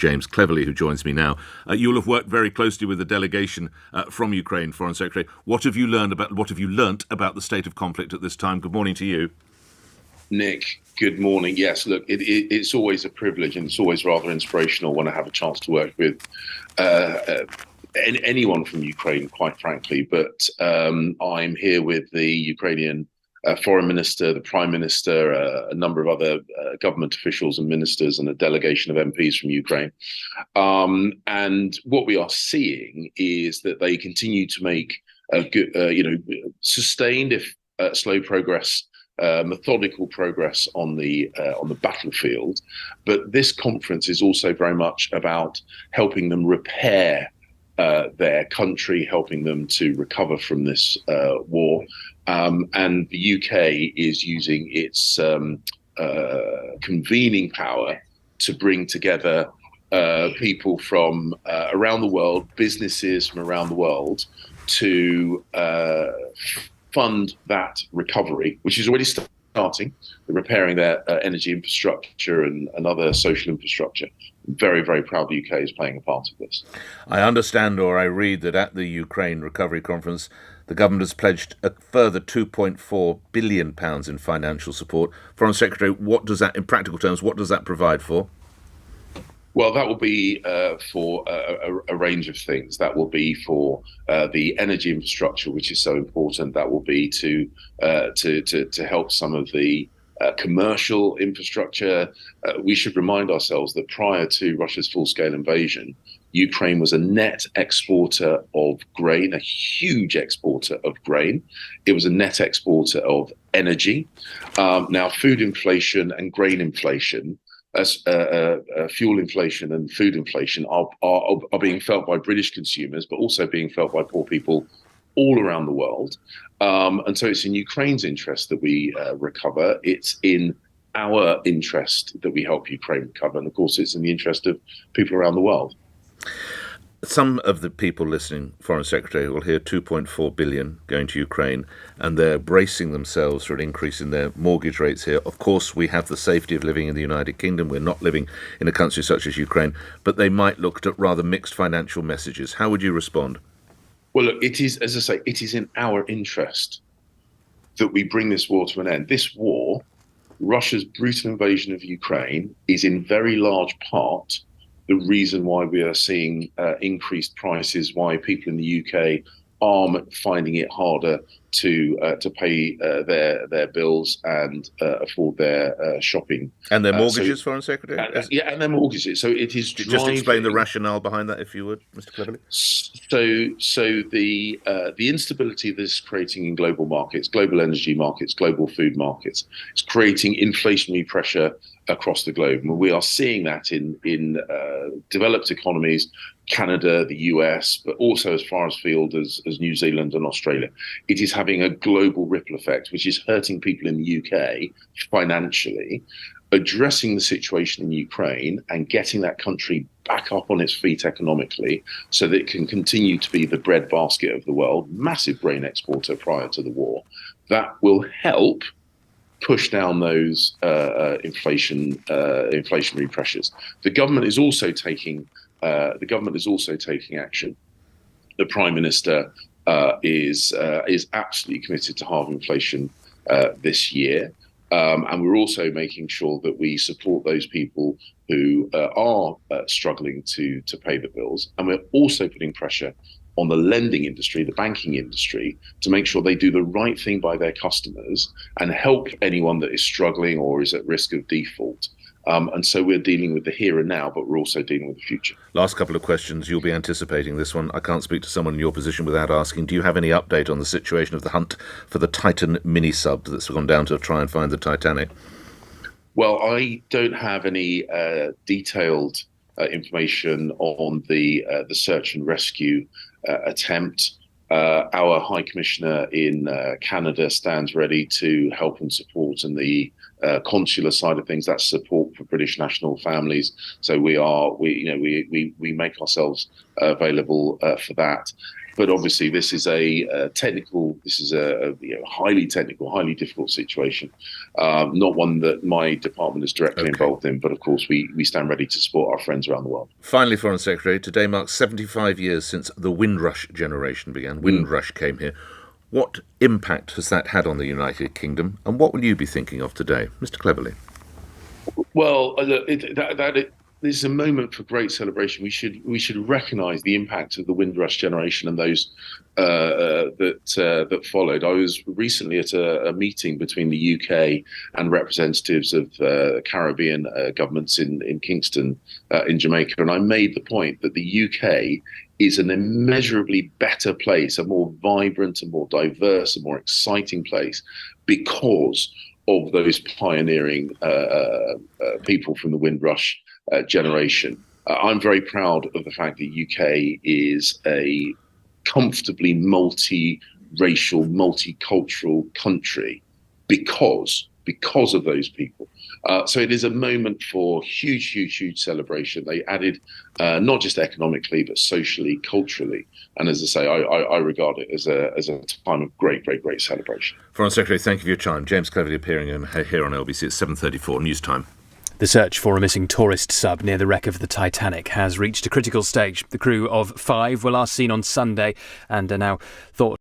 James Cleverly, who joins me now. You'll have worked very closely with the delegation from Ukraine, Foreign Secretary. What have you learnt about the state of conflict at this time? Good morning to you. Nick, good morning. Yes, look, it's always a privilege and it's always rather inspirational when I have a chance to work with anyone from Ukraine, quite frankly. But I'm here with the Ukrainian foreign minister, the prime minister, a number of other government officials and ministers, and a delegation of MPs from Ukraine. And what we are seeing is that they continue to make sustained, if slow progress. Methodical progress on the battlefield, but this conference is also very much about helping them repair their country, helping them to recover from this war. And the UK is using its convening power to bring together people from around the world, businesses from around the world, to fund that recovery, which is already starting. They're repairing their energy infrastructure and other social infrastructure. I'm very, very proud the UK is playing a part of this. I understand, or I read, that at the Ukraine Recovery Conference, the government has pledged a further £2.4 billion in financial support. Foreign Secretary, what does that, in practical terms, what does that provide for? Well, that will be for a range of things. That will be for the energy infrastructure, which is so important. That will be to help some of the commercial infrastructure. We should remind ourselves that prior to Russia's full-scale invasion, Ukraine was a net exporter of grain, a huge exporter of grain. It was a net exporter of energy. Now, food inflation and grain inflation, fuel inflation and food inflation are being felt by British consumers, but also being felt by poor people all around the world. And so it's in Ukraine's interest that we recover. It's in our interest that we help Ukraine recover. And of course, it's in the interest of people around the world. Some of the people listening, Foreign Secretary, will hear $2.4 billion going to Ukraine, and they're bracing themselves for an increase in their mortgage rates here. Of course, we have the safety of living in the United Kingdom. We're not living in a country such as Ukraine, but they might look at rather mixed financial messages. How would you respond? Well, look, it is, as I say, it is in our interest that we bring this war to an end. This war, Russia's brutal invasion of Ukraine, is in very large part the reason why we are seeing increased prices, why people in the UK are finding it harder to pay their bills and afford their shopping. And their mortgages, Foreign Secretary? And their mortgages. So it is driving... Just explain the rationale behind that, if you would, Mr. Cleverly. So the instability this is creating in global markets, global energy markets, global food markets, is creating inflationary pressure across the globe. And we are seeing that in developed economies, Canada, the US, but also as far afield as New Zealand and Australia. It is having a global ripple effect, which is hurting people in the UK financially. Addressing the situation in Ukraine and getting that country back up on its feet economically so that it can continue to be the breadbasket of the world, massive grain exporter prior to the war, that will help push down those inflationary pressures. The government is also taking action. The Prime Minister is absolutely committed to halve inflation this year. And we're also making sure that we support those people who are struggling to pay the bills. And we're also putting pressure on the lending industry, the banking industry, to make sure they do the right thing by their customers and help anyone that is struggling or is at risk of default. And so we're dealing with the here and now, but we're also dealing with the future. Last couple of questions. You'll be anticipating this one. I can't speak to someone in your position without asking, do you have any update on the situation of the hunt for the Titan mini-sub that's gone down to try and find the Titanic? Well, I don't have any detailed information on the search and rescue attempt. Our High Commissioner in Canada stands ready to help and support in the consular side of things. That's support for British national families. So we make ourselves available for that. But obviously, this is a technical. This is a highly technical, highly difficult situation. Not one that my department is directly involved in, but of course, we stand ready to support our friends around the world. Finally, Foreign Secretary, today marks 75 years since the Windrush generation began. Windrush came here. What impact has that had on the United Kingdom, and what will you be thinking of today, Mr. Cleverly? Well, this is a moment for great celebration. We should recognise the impact of the Windrush generation and those that followed. I was recently at a meeting between the UK and representatives of Caribbean governments in Kingston, in Jamaica, and I made the point that the UK is an immeasurably better place, a more vibrant, a more diverse, a more exciting place because of those pioneering people from the Windrush generation. I'm very proud of the fact that UK is a comfortably multiracial, multicultural country because of those people. So it is a moment for huge celebration. They added not just economically, but socially, culturally. And as I say, I regard it as a time of great celebration. Foreign Secretary, thank you for your time. James Cleverly appearing here on LBC at 7:34 news time. The search for a missing tourist sub near the wreck of the Titanic has reached a critical stage. The crew of 5 were last seen on Sunday and are now thought